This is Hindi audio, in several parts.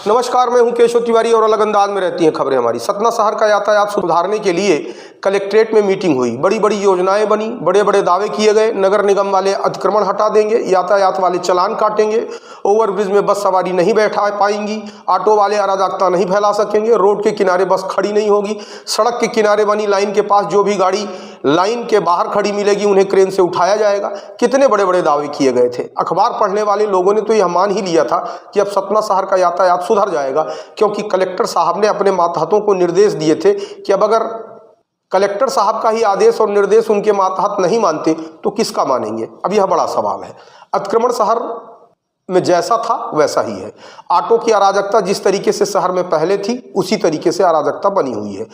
नमस्कार, मैं हूं केशव तिवारी और अलग अंदाज में रहती हैं खबरें हमारी। सतना शहर का यातायात सुधारने के लिए कलेक्ट्रेट में मीटिंग हुई। बड़ी बड़ी योजनाएं बनी, बड़े बड़े दावे किए गए। नगर निगम वाले अतिक्रमण हटा देंगे, यातायात वाले चालान काटेंगे, ओवरब्रिज में बस सवारी नहीं बैठा पाएंगी, ऑटो वाले अराजकता नहीं फैला सकेंगे, रोड के किनारे बस खड़ी नहीं होगी, सड़क के किनारे बनी लाइन के पास जो भी गाड़ी लाइन के बाहर खड़ी मिलेगी उन्हें क्रेन से उठाया जाएगा। कितने बड़े बड़े दावे किए गए थे। अखबार पढ़ने वाले लोगों ने तो यह मान ही लिया था कि अब सतना शहर का यातायात सुधर जाएगा, क्योंकि कलेक्टर साहब ने अपने मातहतों को निर्देश दिए थे कि अब अगर कलेक्टर साहब का ही आदेश और निर्देश उनके मातहत नहीं मानते तो किसका मानेंगे। अब यह बड़ा सवाल है। अतिक्रमण शहर में जैसा था वैसा ही है। ऑटो की अराजकता जिस तरीके से शहर में पहले थी उसी तरीके से अराजकता बनी हुई है।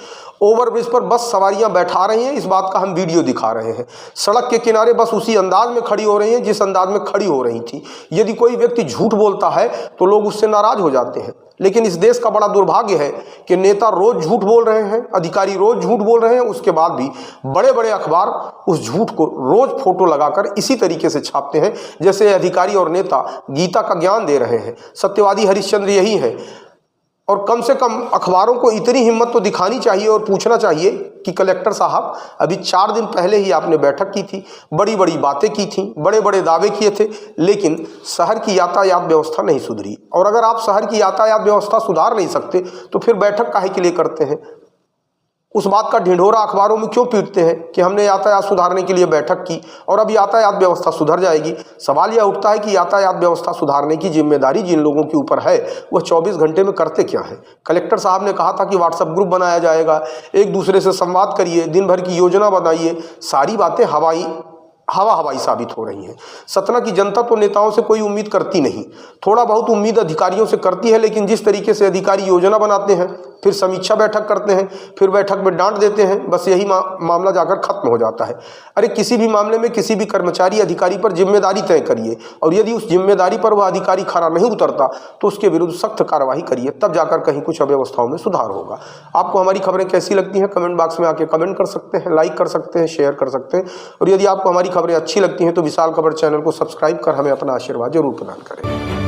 ओवरब्रिज पर बस सवारियां बैठा रही हैं, इस बात का हम वीडियो दिखा रहे हैं। सड़क के किनारे बस उसी अंदाज में खड़ी हो रही हैं जिस अंदाज में खड़ी हो रही थी। यदि कोई व्यक्ति झूठ बोलता है तो लोग उससे नाराज हो जाते हैं, लेकिन इस देश का बड़ा दुर्भाग्य है कि नेता रोज झूठ बोल रहे हैं, अधिकारी रोज झूठ बोल रहे हैं, उसके बाद भी बड़े बड़े अखबार उस झूठ को रोज फोटो लगाकर इसी तरीके से छापते हैं जैसे अधिकारी और नेता गीता का ज्ञान दे रहे हैं। सत्यवादी हरिश्चंद्र यही है। और कम से कम अखबारों को इतनी हिम्मत तो दिखानी चाहिए और पूछना चाहिए कि कलेक्टर साहब, अभी 4 दिन पहले ही आपने बैठक की थी, बड़ी बड़ी बातें की थी, बड़े बड़े दावे किए थे, लेकिन शहर की यातायात व्यवस्था नहीं सुधरी। और अगर आप शहर की यातायात व्यवस्था सुधार नहीं सकते तो फिर बैठक काहे के लिए करते हैं। उस बात का ढिंढोरा अखबारों में क्यों पीटते हैं कि हमने यातायात सुधारने के लिए बैठक की और अब यातायात व्यवस्था सुधर जाएगी। सवाल यह उठता है कि यातायात व्यवस्था सुधारने की जिम्मेदारी जिन लोगों के ऊपर है वह 24 घंटे में करते क्या है। कलेक्टर साहब ने कहा था कि व्हाट्सएप ग्रुप बनाया जाएगा, एक दूसरे से संवाद करिए, दिन भर की योजना बनाइए। सारी बातें हवाई साबित हो रही हैं। सतना की जनता तो नेताओं से कोई उम्मीद करती नहीं, थोड़ा बहुत उम्मीद अधिकारियों से करती है, लेकिन जिस तरीके से अधिकारी योजना बनाते हैं, फिर समीक्षा बैठक करते हैं, फिर बैठक में डांट देते हैं, बस यही मामला जाकर खत्म हो जाता है। अरे किसी भी मामले में किसी भी कर्मचारी अधिकारी पर जिम्मेदारी तय करिए, और यदि उस जिम्मेदारी पर वह अधिकारी खरा नहीं उतरता तो उसके विरुद्ध सख्त कार्रवाई करिए, तब जाकर कहीं कुछ अव्यवस्थाओं में सुधार होगा। आपको हमारी खबरें कैसी लगती हैं कमेंट बॉक्स में आके कमेंट कर सकते हैं, लाइक कर सकते हैं, शेयर कर सकते हैं। और यदि आपको हमारी खबरें अच्छी लगती हैं तो विशाल खबर चैनल को सब्सक्राइब कर हमें अपना आशीर्वाद जरूर प्रदान करें।